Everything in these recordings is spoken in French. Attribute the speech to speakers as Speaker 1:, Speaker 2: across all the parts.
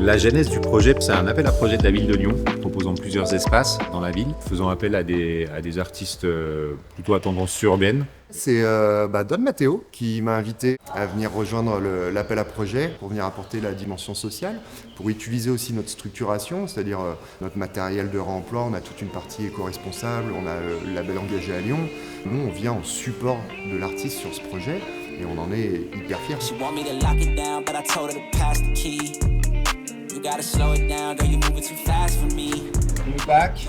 Speaker 1: La genèse du projet, c'est un appel à projet de la ville de Lyon, proposant plusieurs espaces dans la ville, faisant appel à des artistes plutôt à tendance urbaine.
Speaker 2: C'est Don Matteo qui m'a invité à venir rejoindre l'appel à projet pour venir apporter la dimension sociale, pour utiliser aussi notre structuration, c'est-à-dire notre matériel de réemploi. On a toute une partie éco-responsable, on a le label engagé à Lyon. Nous, on vient en support de l'artiste sur ce projet et on en est hyper fiers.
Speaker 3: Back.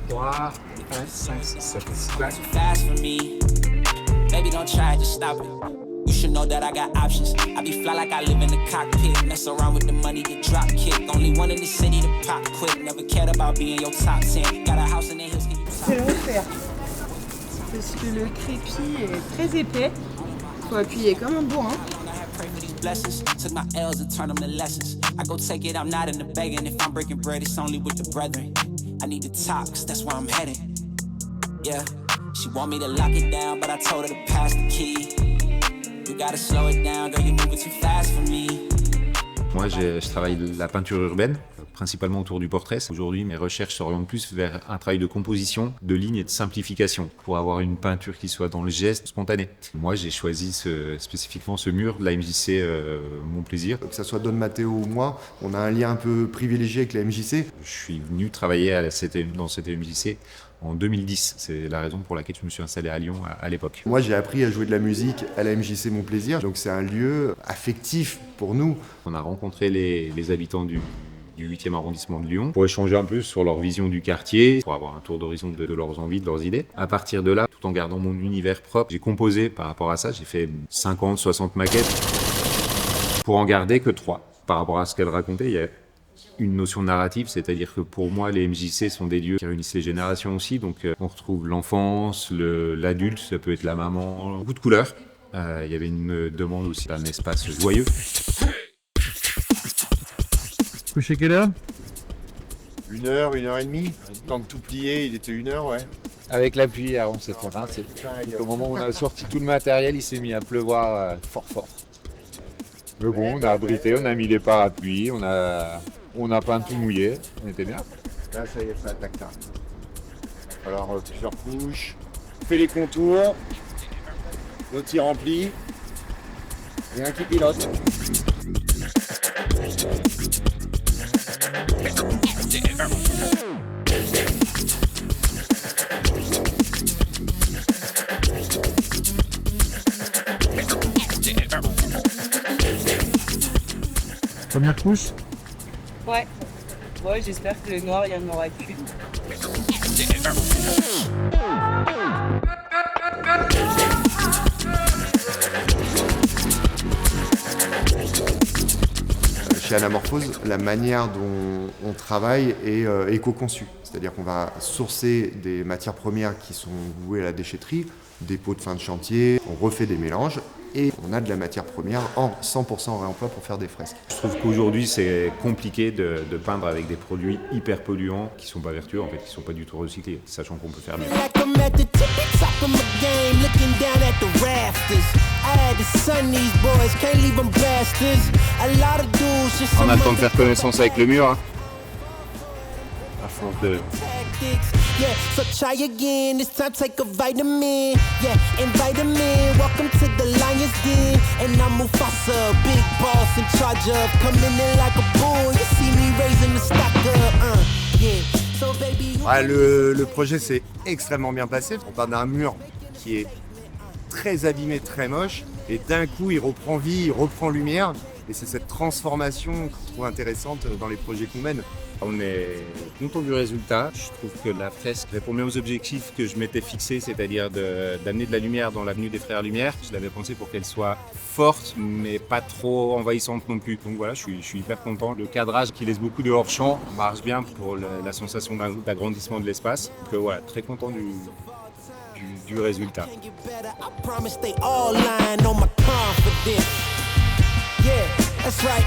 Speaker 3: 3, 5, 6, 7, 6 back. Baby, don't try, just stop it. You should know that I got options. I be fly like I live in the cockpit. Mess around with the money, get drop kicked. Only one in the city to pop quick. Never cared about being your top 10. Got a house in the hills.
Speaker 4: C'est l'enfer. Parce que le crépi est très épais. Faut appuyer comme un bourrin.
Speaker 3: Blessings, took my L's and turn them to lessons. I go take it, I'm not in the begging. If I'm breaking bread, it's only with the brethren. I need to talk, cause that's where I'm headed. Yeah, she want me to lock it down, but I told her to pass the key. You gotta slow it down, girl, you're moving too fast for me.
Speaker 1: Moi, je travaille la peinture urbaine, principalement autour du portrait. Aujourd'hui, mes recherches s'orientent plus vers un travail de composition, de ligne et de simplification, pour avoir une peinture qui soit dans le geste spontané. Moi, j'ai choisi spécifiquement ce mur de la MJC Mon Plaisir.
Speaker 2: Que ce soit Don Matteo ou moi, on a un lien un peu privilégié avec la MJC.
Speaker 1: Je suis venu travailler dans cette MJC en 2010. C'est la raison pour laquelle je me suis installé à Lyon à l'époque.
Speaker 2: Moi, j'ai appris à jouer de la musique à la MJC Mon Plaisir, donc c'est un lieu affectif pour nous.
Speaker 1: On a rencontré les habitants du 8e arrondissement de Lyon, pour échanger un peu sur leur vision du quartier, pour avoir un tour d'horizon de leurs envies, de leurs idées. À partir de là, tout en gardant mon univers propre, j'ai composé par rapport à ça. J'ai fait 50, 60 maquettes pour en garder que 3. Par rapport à ce qu'elle racontait, il y a une notion narrative, c'est-à-dire que pour moi, les MJC sont des lieux qui réunissent les générations aussi. Donc on retrouve l'enfance, l'adulte, ça peut être la maman, beaucoup de couleurs. Il y avait une demande aussi d'un espace joyeux.
Speaker 5: Coucher quelle heure?
Speaker 6: 1h, 1h30. Tant que tout plié, il était 1h, ouais.
Speaker 7: Avec la pluie à 11h20, c'est au moment où on a sorti tout le matériel, il s'est mis à pleuvoir fort. Mais bon, on a abrité, on a mis les parapluies, on a peint tout mouillé, on était bien.
Speaker 6: Là, ça y est, ça attaque là. Alors, plusieurs couches, on fait les contours, l'autre il remplit, et un qui pilote.
Speaker 5: Première couche?
Speaker 4: Ouais. Ouais, j'espère que le noir, il y en aura qu'une.
Speaker 2: Chez Anamorphose, la manière dont on travaille est éco-conçue. C'est-à-dire qu'on va sourcer des matières premières qui sont vouées à la déchetterie, des pots de fin de chantier, on refait des mélanges et on a de la matière première en 100% réemploi pour faire des fresques.
Speaker 1: Je trouve qu'aujourd'hui, c'est compliqué de peindre avec des produits hyper polluants qui sont pas vertueux, en fait, qui sont pas du tout recyclés, sachant qu'on peut faire mieux.
Speaker 7: On a le temps de faire connaissance avec le mur.
Speaker 1: À force de...
Speaker 8: Yeah, so try again. This time take a vitamin. Yeah, invite him in. Welcome to the Lion's Den. And I'm Mufasa, big boss in charge of coming in like a bull. You see me raising the stock up. Yeah. So baby.
Speaker 2: Ouais, le projet s'est extrêmement bien passé. On part d'un mur qui est très abîmé, très moche, et d'un coup il reprend vie, il reprend lumière. Et c'est cette transformation que je trouve intéressante dans les projets qu'on mène.
Speaker 1: On est content du résultat. Je trouve que la fresque répond bien aux objectifs que je m'étais fixés, c'est-à-dire d'amener de la lumière dans l'avenue des Frères Lumière. Je l'avais pensé pour qu'elle soit forte, mais pas trop envahissante non plus. Donc voilà, je suis hyper content. Le cadrage qui laisse beaucoup de hors-champ marche bien pour la sensation d'agrandissement de l'espace. Donc voilà, très content du résultat.
Speaker 8: Yeah, that's right.